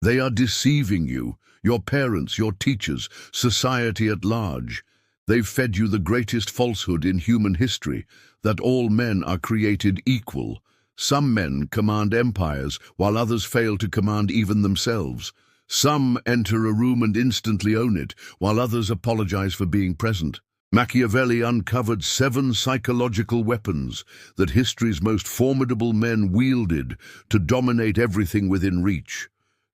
They are deceiving you, your parents, your teachers, society at large. They've fed you the greatest falsehood in human history, that all men are created equal. Some men command empires, while others fail to command even themselves. Some enter a room and instantly own it, while others apologize for being present. Machiavelli uncovered 7 psychological weapons that history's most formidable men wielded to dominate everything within reach.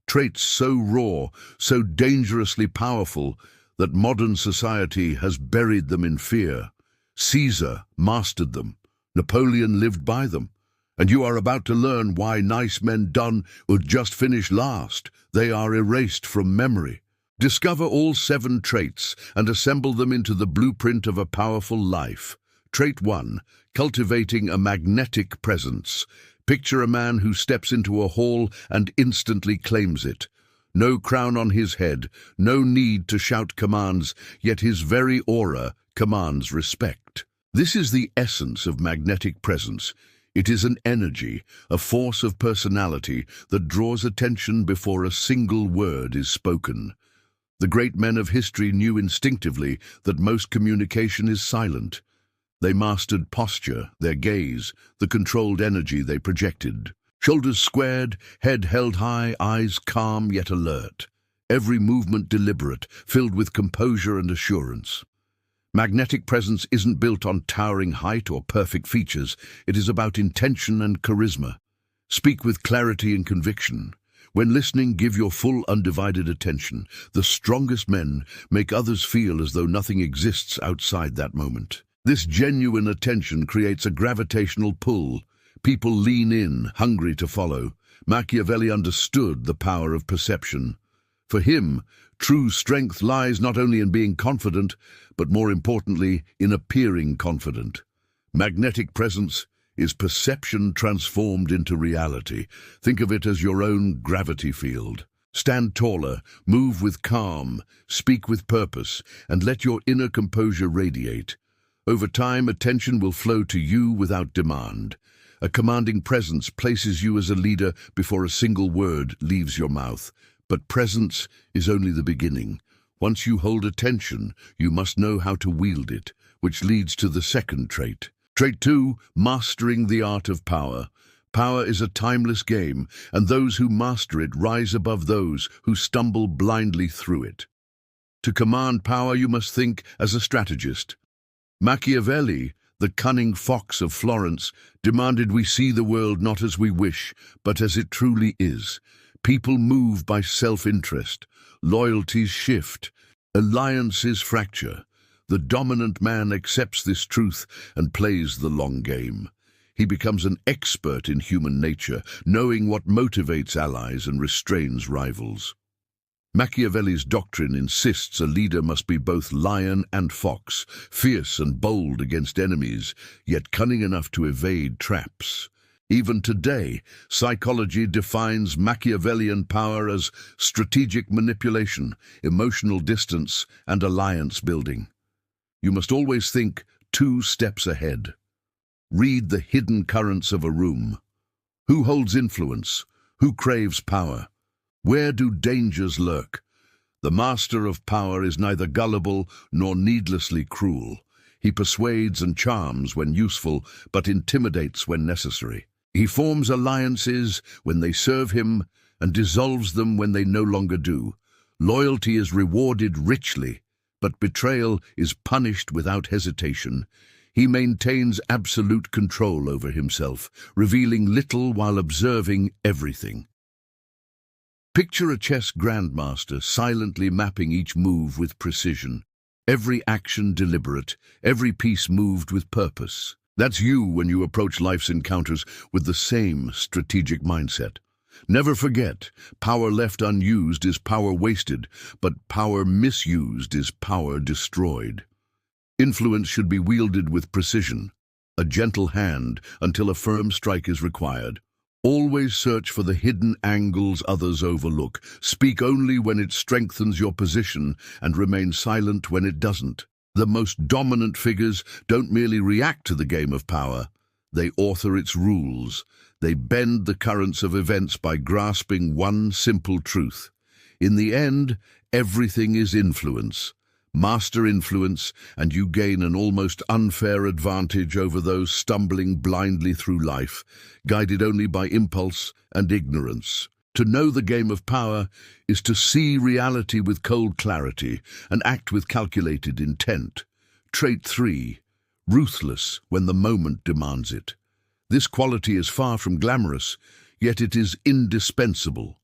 Traits so raw, so dangerously powerful, that modern society has buried them in fear. Caesar mastered them. Napoleon lived by them. And you are about to learn why nice men done would just finish last. They are erased from memory. Discover all 7 traits and assemble them into the blueprint of a powerful life. Trait 1, cultivating a magnetic presence. Picture a man who steps into a hall and instantly claims it. No crown on his head, no need to shout commands, yet his very aura commands respect. This is the essence of magnetic presence. It is an energy, a force of personality that draws attention before a single word is spoken. The great men of history knew instinctively that most communication is silent. They mastered posture, their gaze, the controlled energy they projected. Shoulders squared, head held high, eyes calm yet alert. Every movement deliberate, filled with composure and assurance. Magnetic presence isn't built on towering height or perfect features. It is about intention and charisma. Speak with clarity and conviction. When listening, give your full undivided attention. The strongest men make others feel as though nothing exists outside that moment. This genuine attention creates a gravitational pull. People lean in, hungry to follow. Machiavelli understood the power of perception. For him, true strength lies not only in being confident, but more importantly, in appearing confident. Magnetic presence is perception transformed into reality. Think of it as your own gravity field. Stand taller, move with calm, speak with purpose, and let your inner composure radiate. Over time, attention will flow to you without demand. A commanding presence places you as a leader before a single word leaves your mouth. But presence is only the beginning. Once you hold attention, you must know how to wield it, which leads to the second trait. Trait 2, mastering the art of power. Power is a timeless game, and those who master it rise above those who stumble blindly through it. To command power, you must think as a strategist. Machiavelli, the cunning fox of Florence, demanded we see the world not as we wish, but as it truly is. People move by self-interest. Loyalties shift. Alliances fracture. The dominant man accepts this truth and plays the long game. He becomes an expert in human nature, knowing what motivates allies and restrains rivals. Machiavelli's doctrine insists a leader must be both lion and fox, fierce and bold against enemies, yet cunning enough to evade traps. Even today, psychology defines Machiavellian power as strategic manipulation, emotional distance, and alliance building. You must always think 2 steps ahead. Read the hidden currents of a room. Who holds influence? Who craves power? Where do dangers lurk? The master of power is neither gullible nor needlessly cruel. He persuades and charms when useful, but intimidates when necessary. He forms alliances when they serve him and dissolves them when they no longer do. Loyalty is rewarded richly, but betrayal is punished without hesitation. He maintains absolute control over himself, revealing little while observing everything. Picture a chess grandmaster silently mapping each move with precision. Every action deliberate, every piece moved with purpose. That's you when you approach life's encounters with the same strategic mindset. Never forget, power left unused is power wasted, but power misused is power destroyed. Influence should be wielded with precision, a gentle hand until a firm strike is required. Always search for the hidden angles others overlook. Speak only when it strengthens your position and remain silent when it doesn't. The most dominant figures don't merely react to the game of power, they author its rules. They bend the currents of events by grasping one simple truth. In the end, everything is influence. Master influence, and you gain an almost unfair advantage over those stumbling blindly through life, guided only by impulse and ignorance. To know the game of power is to see reality with cold clarity and act with calculated intent. Trait 3. Ruthless when the moment demands it. This quality is far from glamorous, yet it is indispensable.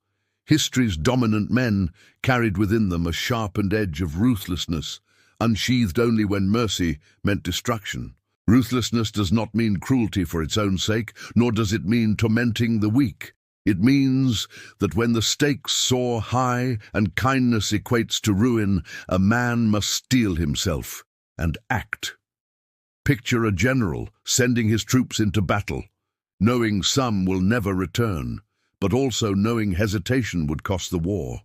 History's dominant men carried within them a sharpened edge of ruthlessness, unsheathed only when mercy meant destruction. Ruthlessness does not mean cruelty for its own sake, nor does it mean tormenting the weak. It means that when the stakes soar high and kindness equates to ruin, a man must steel himself and act. Picture a general sending his troops into battle, knowing some will never return, but also knowing hesitation would cost the war.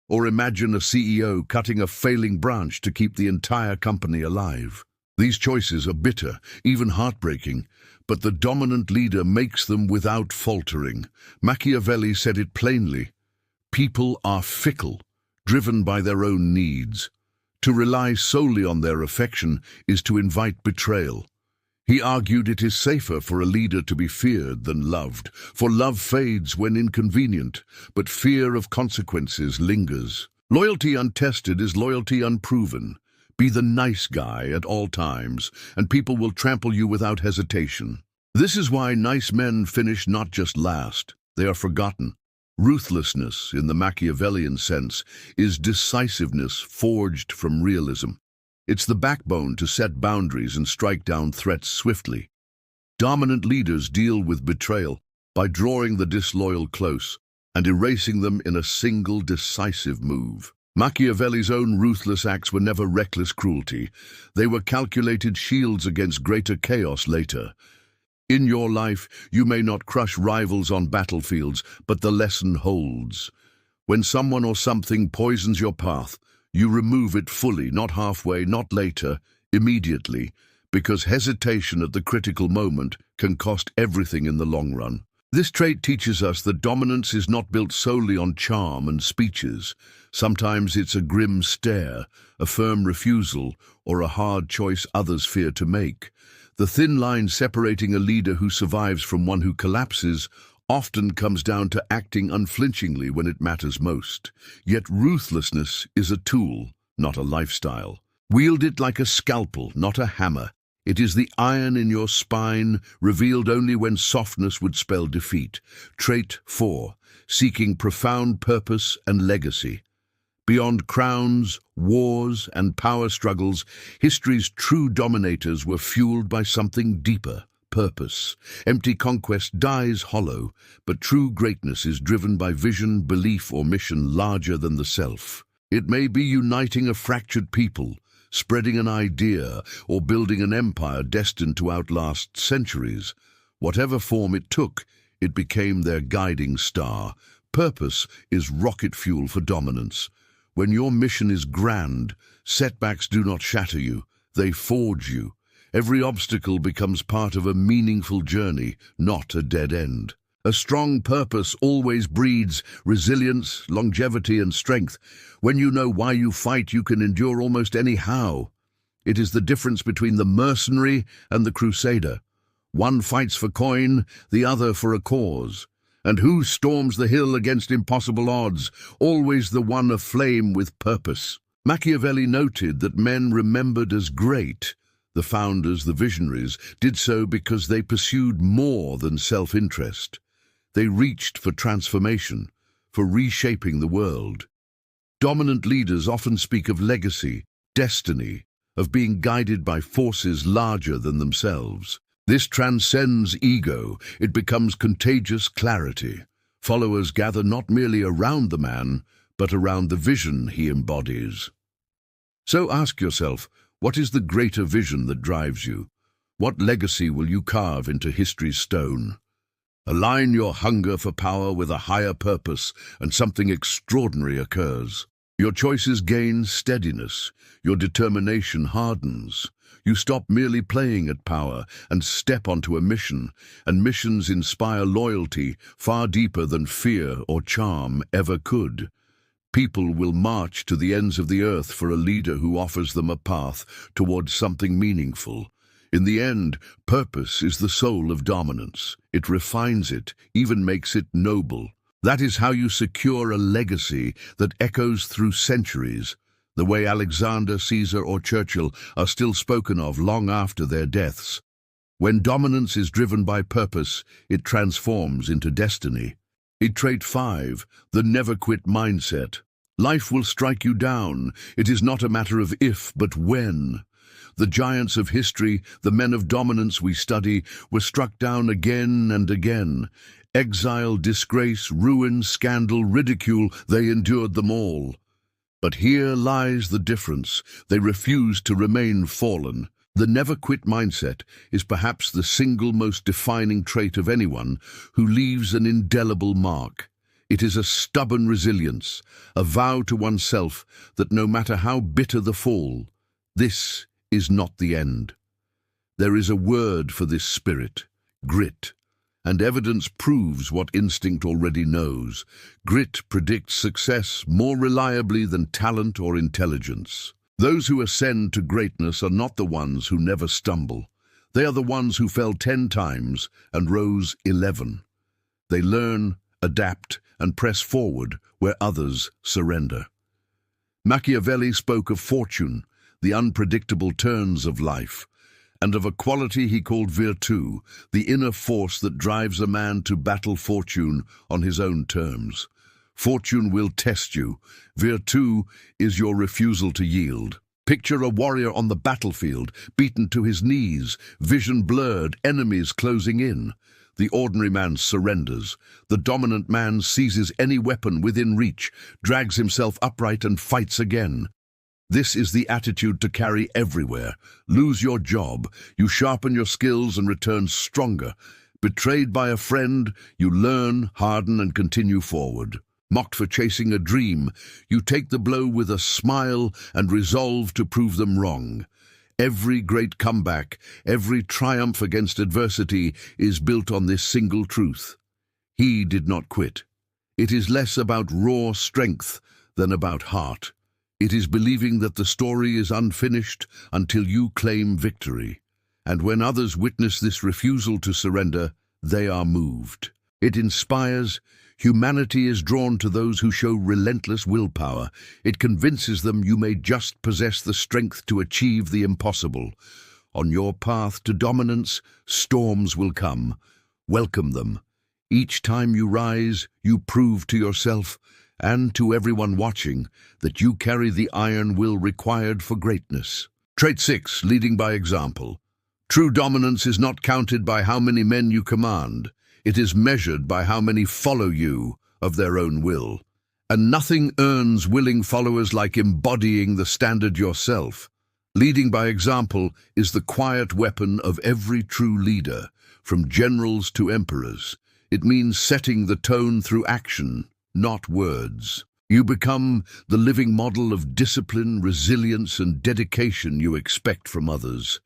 Or imagine a CEO cutting a failing branch to keep the entire company alive. These choices are bitter, even heartbreaking, but the dominant leader makes them without faltering. Machiavelli said it plainly: people are fickle, driven by their own needs. To rely solely on their affection is to invite betrayal. He argued it is safer for a leader to be feared than loved, for love fades when inconvenient, but fear of consequences lingers. Loyalty untested is loyalty unproven. Be the nice guy at all times, and people will trample you without hesitation. This is why nice men finish not just last, they are forgotten. Ruthlessness, in the Machiavellian sense, is decisiveness forged from realism. It's the backbone to set boundaries and strike down threats swiftly. Dominant leaders deal with betrayal by drawing the disloyal close and erasing them in a single decisive move. Machiavelli's own ruthless acts were never reckless cruelty. They were calculated shields against greater chaos later. In your life, you may not crush rivals on battlefields, but the lesson holds. When someone or something poisons your path, you remove it fully, not halfway, not later, immediately, because hesitation at the critical moment can cost everything in the long run. This trait teaches us that dominance is not built solely on charm and speeches. Sometimes it's a grim stare, a firm refusal, or a hard choice others fear to make. The thin line separating a leader who survives from one who collapses often comes down to acting unflinchingly when it matters most. Yet ruthlessness is a tool, not a lifestyle. Wield it like a scalpel, not a hammer. It is the iron in your spine, revealed only when softness would spell defeat. Trait 4. Seeking profound purpose and legacy. Beyond crowns, wars, and power struggles, history's true dominators were fueled by something deeper: purpose. Empty conquest dies hollow, but true greatness is driven by vision, belief, or mission larger than the self. It may be uniting a fractured people, spreading an idea, or building an empire destined to outlast centuries. Whatever form it took, it became their guiding star. Purpose is rocket fuel for dominance. When your mission is grand, setbacks do not shatter you, they forge you. Every obstacle becomes part of a meaningful journey, not a dead end. A strong purpose always breeds resilience, longevity, and strength. When you know why you fight, you can endure almost any how. It is the difference between the mercenary and the crusader. One fights for coin, the other for a cause. And who storms the hill against impossible odds? Always the one aflame with purpose. Machiavelli noted that men remembered as great, the founders, the visionaries, did so because they pursued more than self-interest. They reached for transformation, for reshaping the world. Dominant leaders often speak of legacy, destiny, of being guided by forces larger than themselves. This transcends ego. It becomes contagious clarity. Followers gather not merely around the man, but around the vision he embodies. So ask yourself, what is the greater vision that drives you? What legacy will you carve into history's stone? Align your hunger for power with a higher purpose, and something extraordinary occurs. Your choices gain steadiness. Your determination hardens. You stop merely playing at power and step onto a mission, and missions inspire loyalty far deeper than fear or charm ever could. People will march to the ends of the earth for a leader who offers them a path towards something meaningful. In the end, purpose is the soul of dominance. It refines it, even makes it noble. That is how you secure a legacy that echoes through centuries, the way Alexander, Caesar, or Churchill are still spoken of long after their deaths. When dominance is driven by purpose, it transforms into destiny. Trait 5, the never-quit mindset. Life will strike you down. It is not a matter of if, but when. The giants of history, the men of dominance we study, were struck down again and again. Exile, disgrace, ruin, scandal, ridicule, they endured them all. But here lies the difference. They refused to remain fallen. The never-quit mindset is perhaps the single most defining trait of anyone who leaves an indelible mark. It is a stubborn resilience, a vow to oneself that no matter how bitter the fall, this is not the end. There is a word for this spirit: grit. And evidence proves what instinct already knows. Grit predicts success more reliably than talent or intelligence. Those who ascend to greatness are not the ones who never stumble. They are the ones who fell 10 times and rose 11. They learn, adapt, and press forward where others surrender. Machiavelli spoke of fortune, the unpredictable turns of life, and of a quality he called virtù, the inner force that drives a man to battle fortune on his own terms. Fortune will test you. Virtù is your refusal to yield. Picture a warrior on the battlefield, beaten to his knees, vision blurred, enemies closing in. The ordinary man surrenders. The dominant man seizes any weapon within reach, drags himself upright and fights again. This is the attitude to carry everywhere. Lose your job, you sharpen your skills and return stronger. Betrayed by a friend, you learn, harden, and continue forward. Mocked for chasing a dream, you take the blow with a smile and resolve to prove them wrong. Every great comeback, every triumph against adversity is built on this single truth: he did not quit. It is less about raw strength than about heart. It is believing that the story is unfinished until you claim victory. And when others witness this refusal to surrender, they are moved. It inspires. Humanity is drawn to those who show relentless willpower. It convinces them you may just possess the strength to achieve the impossible. On your path to dominance, storms will come. Welcome them. Each time you rise, you prove to yourself and to everyone watching that you carry the iron will required for greatness. Trait 6, leading by example. True dominance is not counted by how many men you command. It is measured by how many follow you of their own will. And nothing earns willing followers like embodying the standard yourself. Leading by example is the quiet weapon of every true leader, from generals to emperors. It means setting the tone through action, not words. You become the living model of discipline, resilience, and dedication you expect from others.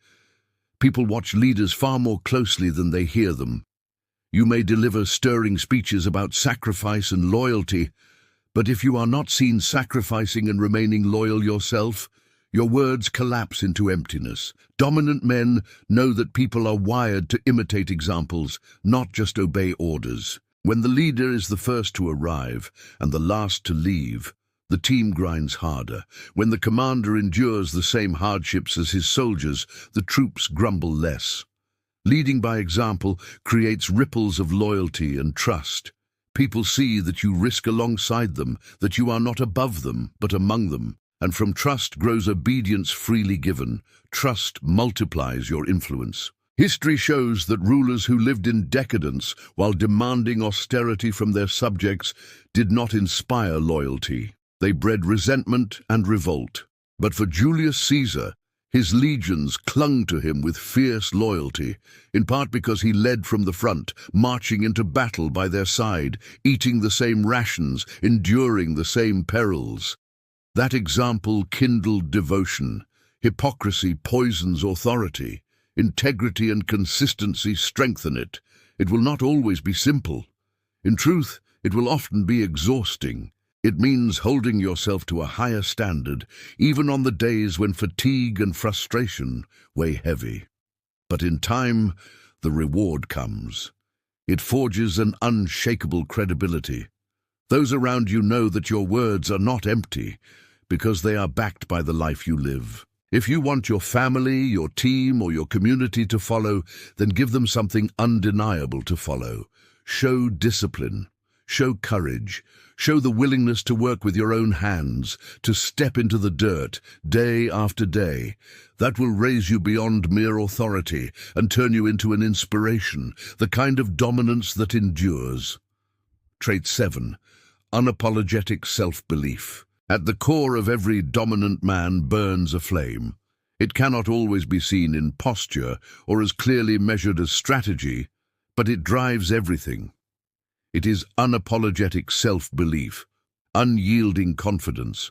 People watch leaders far more closely than they hear them. You may deliver stirring speeches about sacrifice and loyalty, but if you are not seen sacrificing and remaining loyal yourself, your words collapse into emptiness. Dominant men know that people are wired to imitate examples, not just obey orders. When the leader is the first to arrive and the last to leave, the team grinds harder. When the commander endures the same hardships as his soldiers, the troops grumble less. Leading by example creates ripples of loyalty and trust. People see that you risk alongside them, that you are not above them, but among them. And from trust grows obedience freely given. Trust multiplies your influence. History shows that rulers who lived in decadence while demanding austerity from their subjects did not inspire loyalty. They bred resentment and revolt. But for Julius Caesar, his legions clung to him with fierce loyalty, in part because he led from the front, marching into battle by their side, eating the same rations, enduring the same perils. That example kindled devotion. Hypocrisy poisons authority. Integrity and consistency strengthen it. It will not always be simple. In truth, it will often be exhausting. It means holding yourself to a higher standard, even on the days when fatigue and frustration weigh heavy. But in time, the reward comes. It forges an unshakable credibility. Those around you know that your words are not empty, because they are backed by the life you live. If you want your family, your team, or your community to follow, then give them something undeniable to follow. Show discipline. Show courage. Show the willingness to work with your own hands, to step into the dirt day after day. That will raise you beyond mere authority and turn you into an inspiration, the kind of dominance that endures. Trait 7. Unapologetic self-belief. At the core of every dominant man burns a flame. It cannot always be seen in posture or as clearly measured as strategy, but it drives everything. It is unapologetic self-belief, unyielding confidence,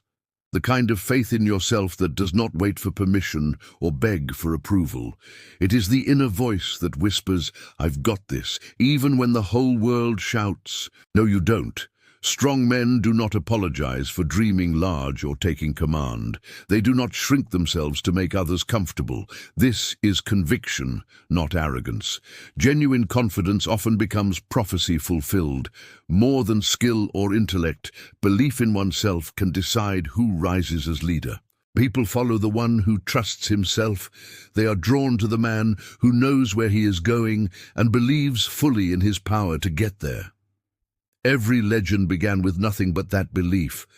the kind of faith in yourself that does not wait for permission or beg for approval. It is the inner voice that whispers, "I've got this," even when the whole world shouts, "No, you don't." Strong men do not apologize for dreaming large or taking command. They do not shrink themselves to make others comfortable. This is conviction, not arrogance. Genuine confidence often becomes prophecy fulfilled. More than skill or intellect, belief in oneself can decide who rises as leader. People follow the one who trusts himself. They are drawn to the man who knows where he is going and believes fully in his power to get there. Every legend began with nothing but that belief.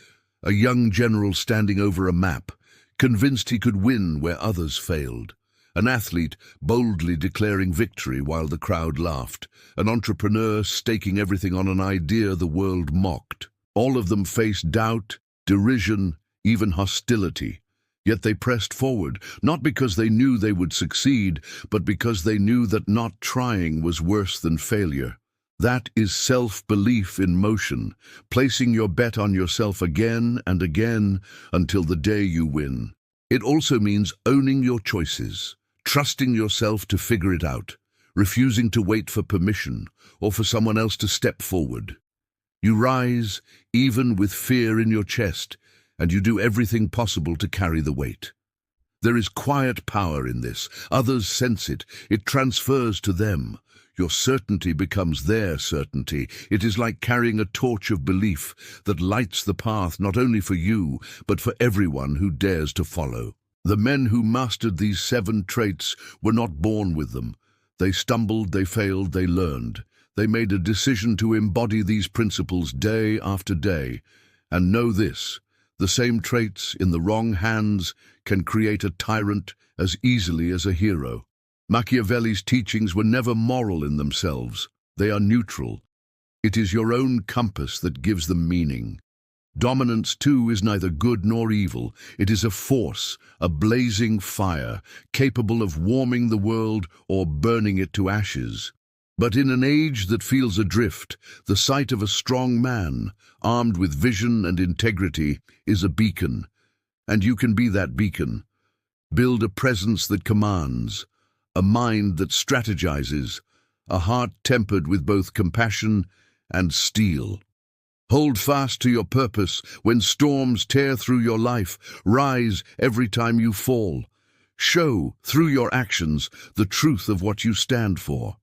A young general standing over a map, convinced he could win where others failed. An athlete boldly declaring victory while the crowd laughed. An entrepreneur staking everything on an idea the world mocked. All of them faced doubt, derision, even hostility. Yet they pressed forward, not because they knew they would succeed, but because they knew that not trying was worse than failure. That is self-belief in motion, placing your bet on yourself again and again until the day you win. It also means owning your choices, trusting yourself to figure it out, refusing to wait for permission or for someone else to step forward. You rise, even with fear in your chest, and you do everything possible to carry the weight. There is quiet power in this. Others sense it. It transfers to them. Your certainty becomes their certainty. It is like carrying a torch of belief that lights the path not only for you, but for everyone who dares to follow. The men who mastered these 7 traits were not born with them. They stumbled, they failed, they learned. They made a decision to embody these principles day after day. And know this, the same traits in the wrong hands can create a tyrant as easily as a hero. Machiavelli's teachings were never moral in themselves. They are neutral. It is your own compass that gives them meaning. Dominance, too, is neither good nor evil. It is a force, a blazing fire, capable of warming the world or burning it to ashes. But in an age that feels adrift, the sight of a strong man, armed with vision and integrity, is a beacon. And you can be that beacon. Build a presence that commands, a mind that strategizes, a heart tempered with both compassion and steel. Hold fast to your purpose when storms tear through your life. Rise every time you fall. Show, through your actions, the truth of what you stand for.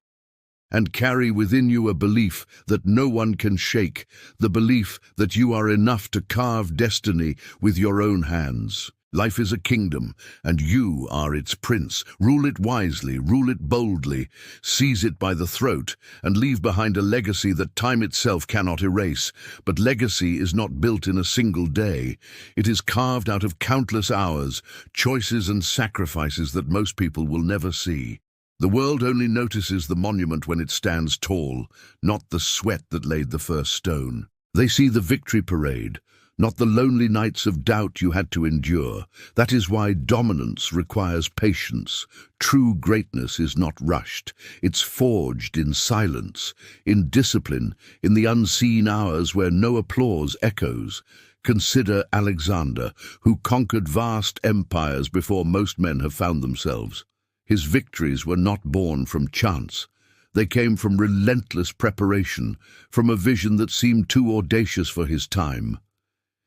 And carry within you a belief that no one can shake, the belief that you are enough to carve destiny with your own hands. Life is a kingdom, and you are its prince. Rule it wisely, rule it boldly, seize it by the throat, and leave behind a legacy that time itself cannot erase. But legacy is not built in a single day. It is carved out of countless hours, choices and sacrifices that most people will never see. The world only notices the monument when it stands tall, not the sweat that laid the first stone. They see the victory parade, not the lonely nights of doubt you had to endure. That is why dominance requires patience. True greatness is not rushed. It's forged in silence, in discipline, in the unseen hours where no applause echoes. Consider Alexander, who conquered vast empires before most men have found themselves. His victories were not born from chance. They came from relentless preparation, from a vision that seemed too audacious for his time.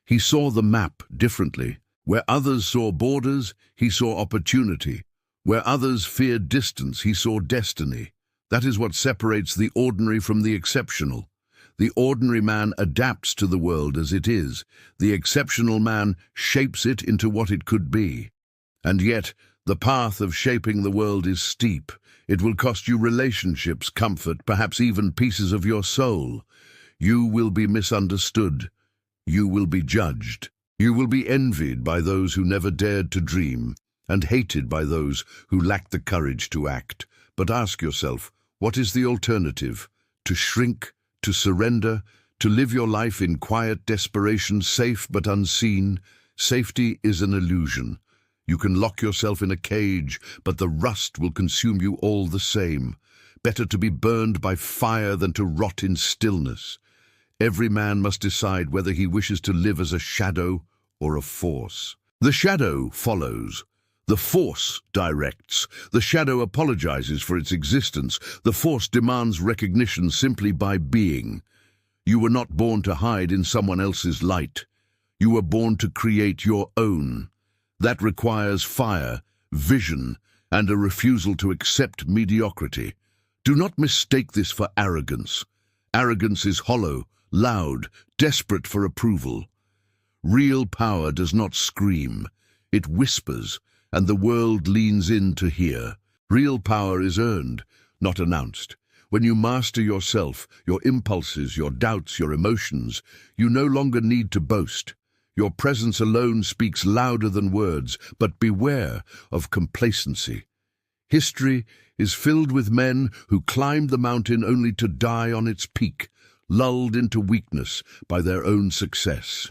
He saw the map differently. Where others saw borders, he saw opportunity. Where others feared distance, he saw destiny. That is what separates the ordinary from the exceptional. The ordinary man adapts to the world as it is. The exceptional man shapes it into what it could be. And yet, the path of shaping the world is steep. It will cost you relationships, comfort, perhaps even pieces of your soul. You will be misunderstood. You will be judged. You will be envied by those who never dared to dream, and hated by those who lacked the courage to act. But ask yourself, what is the alternative? To shrink, to surrender, to live your life in quiet desperation, safe but unseen? Safety is an illusion. You can lock yourself in a cage, but the rust will consume you all the same. Better to be burned by fire than to rot in stillness. Every man must decide whether he wishes to live as a shadow or a force. The shadow follows. The force directs. The shadow apologizes for its existence. The force demands recognition simply by being. You were not born to hide in someone else's light. You were born to create your own. That requires fire, vision, and a refusal to accept mediocrity. Do not mistake this for arrogance. Arrogance is hollow, loud, desperate for approval. Real power does not scream. It whispers, and the world leans in to hear. Real power is earned, not announced. When you master yourself, your impulses, your doubts, your emotions, you no longer need to boast. Your presence alone speaks louder than words, but beware of complacency. History is filled with men who climbed the mountain only to die on its peak, lulled into weakness by their own success.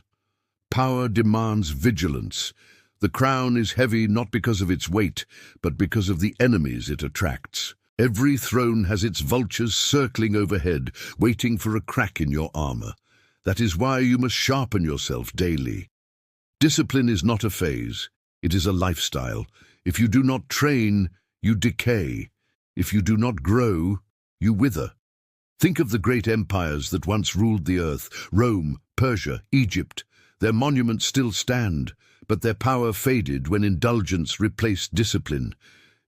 Power demands vigilance. The crown is heavy not because of its weight, but because of the enemies it attracts. Every throne has its vultures circling overhead, waiting for a crack in your armor. That is why you must sharpen yourself daily. Discipline is not a phase, it is a lifestyle. If you do not train, you decay. If you do not grow, you wither. Think of the great empires that once ruled the earth: Rome, Persia, Egypt. Their monuments still stand, but their power faded when indulgence replaced discipline.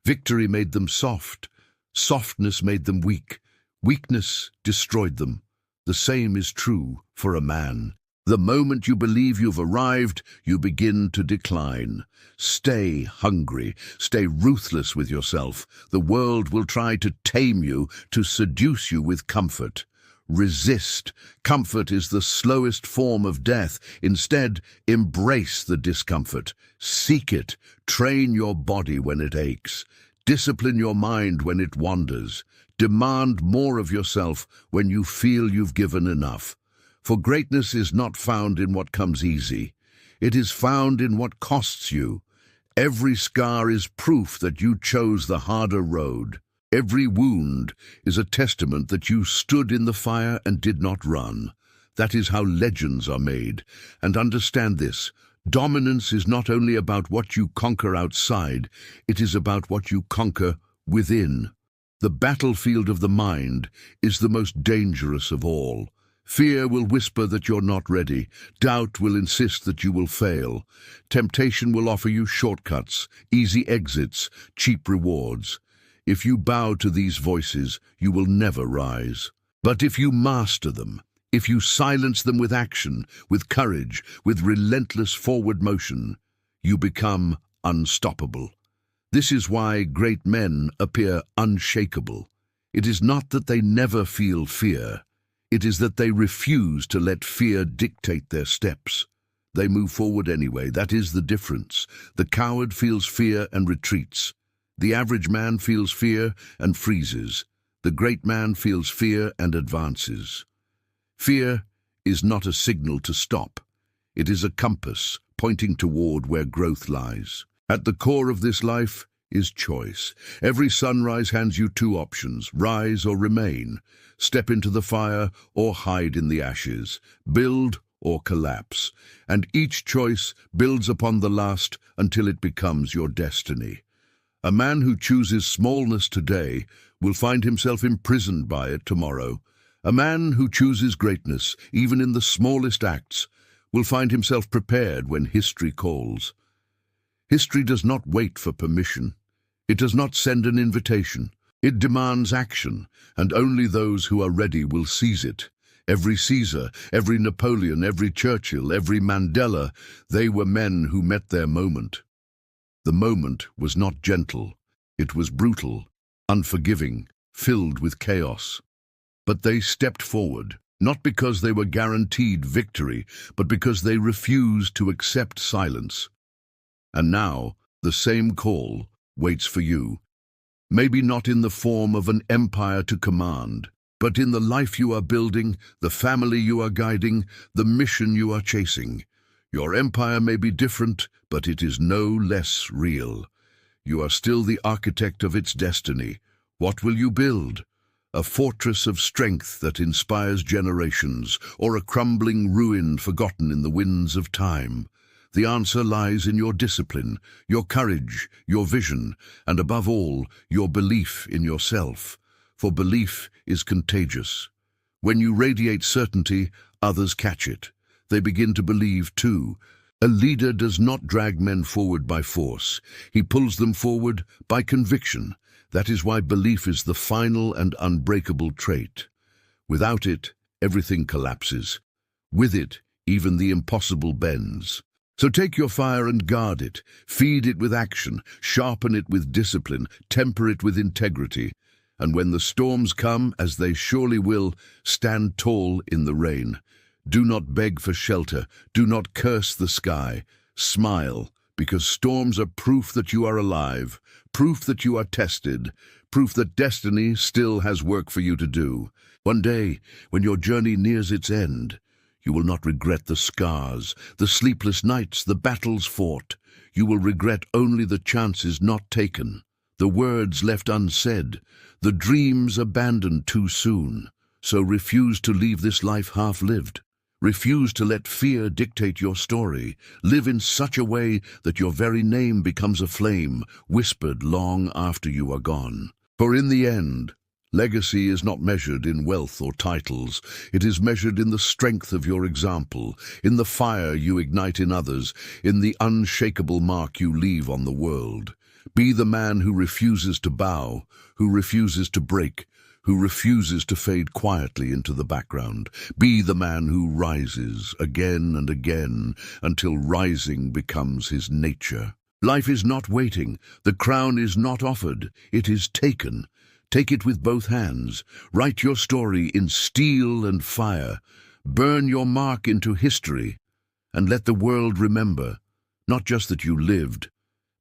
Victory made them soft. Softness made them weak. Weakness destroyed them. The same is true for a man. The moment you believe you've arrived, you begin to decline. Stay hungry. Stay ruthless with yourself. The world will try to tame you, to seduce you with comfort. Resist. Comfort is the slowest form of death. Instead, embrace the discomfort. Seek it. Train your body when it aches. Discipline your mind when it wanders. Demand more of yourself when you feel you've given enough. For greatness is not found in what comes easy. It is found in what costs you. Every scar is proof that you chose the harder road. Every wound is a testament that you stood in the fire and did not run. That is how legends are made. And understand this: dominance is not only about what you conquer outside, it is about what you conquer within. The battlefield of the mind is the most dangerous of all. Fear will whisper that you're not ready. Doubt will insist that you will fail. Temptation will offer you shortcuts, easy exits, cheap rewards. If you bow to these voices, you will never rise. But if you master them, if you silence them with action, with courage, with relentless forward motion, you become unstoppable. This is why great men appear unshakable. It is not that they never feel fear. It is that they refuse to let fear dictate their steps. They move forward anyway. That is the difference. The coward feels fear and retreats. The average man feels fear and freezes. The great man feels fear and advances. Fear is not a signal to stop. It is a compass pointing toward where growth lies. At the core of this life is choice. Every sunrise hands you two options: rise or remain, step into the fire or hide in the ashes, build or collapse, and each choice builds upon the last until it becomes your destiny. A man who chooses smallness today will find himself imprisoned by it tomorrow. A man who chooses greatness, even in the smallest acts, will find himself prepared when history calls. History does not wait for permission. It does not send an invitation. It demands action, and only those who are ready will seize it. Every Caesar, every Napoleon, every Churchill, every Mandela, they were men who met their moment. The moment was not gentle. It was brutal, unforgiving, filled with chaos. But they stepped forward, not because they were guaranteed victory, but because they refused to accept silence. And now, the same call waits for you. Maybe not in the form of an empire to command, but in the life you are building, the family you are guiding, the mission you are chasing. Your empire may be different, but it is no less real. You are still the architect of its destiny. What will you build? A fortress of strength that inspires generations, or a crumbling ruin forgotten in the winds of time? The answer lies in your discipline, your courage, your vision, and above all, your belief in yourself. For belief is contagious. When you radiate certainty, others catch it. They begin to believe too. A leader does not drag men forward by force. He pulls them forward by conviction. That is why belief is the final and unbreakable trait. Without it, everything collapses. With it, even the impossible bends. So take your fire and guard it, feed it with action, sharpen it with discipline, temper it with integrity. And when the storms come, as they surely will, stand tall in the rain. Do not beg for shelter, do not curse the sky. Smile, because storms are proof that you are alive, proof that you are tested, proof that destiny still has work for you to do. One day, when your journey nears its end, you will not regret the scars, the sleepless nights, the battles fought. You will regret only the chances not taken, the words left unsaid, the dreams abandoned too soon. So refuse to leave this life half-lived. Refuse to let fear dictate your story. Live in such a way that your very name becomes a flame, whispered long after you are gone. For in the end, legacy is not measured in wealth or titles. It is measured in the strength of your example, in the fire you ignite in others, in the unshakable mark you leave on the world. Be the man who refuses to bow, who refuses to break, who refuses to fade quietly into the background. Be the man who rises again and again until rising becomes his nature. Life is not waiting. The crown is not offered. It is taken. Take it with both hands. Write your story in steel and fire. Burn your mark into history. And let the world remember, not just that you lived,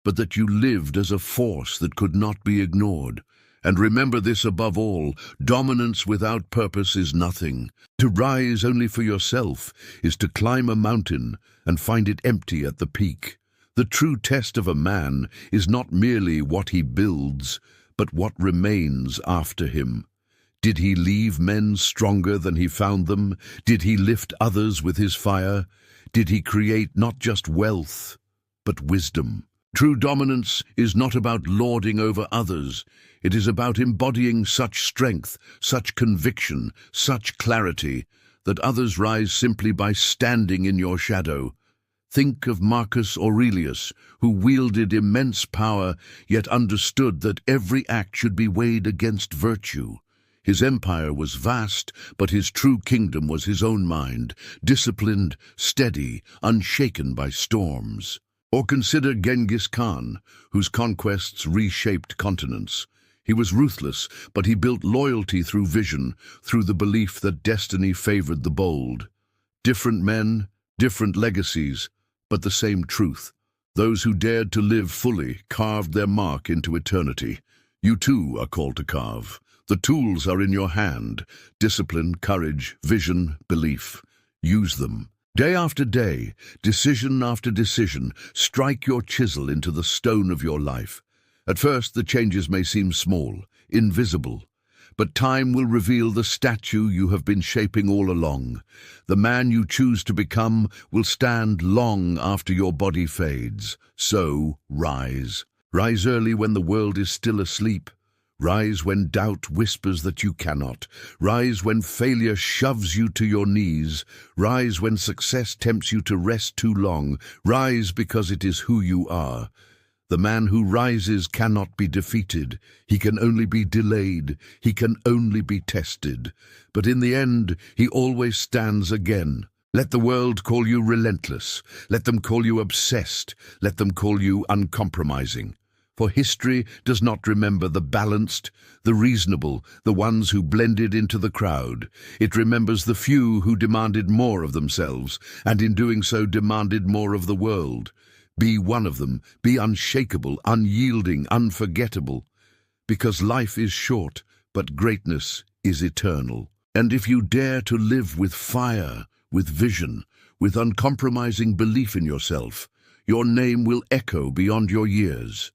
but that you lived as a force that could not be ignored. And remember this above all, dominance without purpose is nothing. To rise only for yourself is to climb a mountain and find it empty at the peak. The true test of a man is not merely what he builds, but what remains after him. Did he leave men stronger than he found them? Did he lift others with his fire? Did he create not just wealth, but wisdom? True dominance is not about lording over others. It is about embodying such strength, such conviction, such clarity, that others rise simply by standing in your shadow. Think of Marcus Aurelius, who wielded immense power, yet understood that every act should be weighed against virtue. His empire was vast, but his true kingdom was his own mind, disciplined, steady, unshaken by storms. Or consider Genghis Khan, whose conquests reshaped continents. He was ruthless, but he built loyalty through vision, through the belief that destiny favored the bold. Different men, different legacies, but the same truth. Those who dared to live fully carved their mark into eternity. You too are called to carve. The tools are in your hand: discipline, courage, vision, belief. Use them. Day after day, decision after decision, strike your chisel into the stone of your life. At first, the changes may seem small, invisible, But time will reveal the statue you have been shaping all along. The man you choose to become will stand long after your body fades. So, rise. Rise early when the world is still asleep. Rise when doubt whispers that you cannot. Rise when failure shoves you to your knees. Rise when success tempts you to rest too long. Rise because it is who you are. The man who rises cannot be defeated. He can only be delayed. He can only be tested. But in the end, he always stands again. Let the world call you relentless. Let them call you obsessed. Let them call you uncompromising. For history does not remember the balanced, the reasonable, the ones who blended into the crowd. It remembers the few who demanded more of themselves, and in doing so demanded more of the world. Be one of them. Be unshakable, unyielding, unforgettable. Because life is short, but greatness is eternal. And if you dare to live with fire, with vision, with uncompromising belief in yourself, your name will echo beyond your years.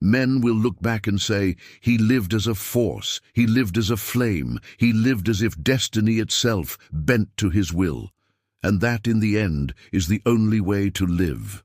Men will look back and say, he lived as a force, he lived as a flame, he lived as if destiny itself bent to his will. And that, in the end, is the only way to live.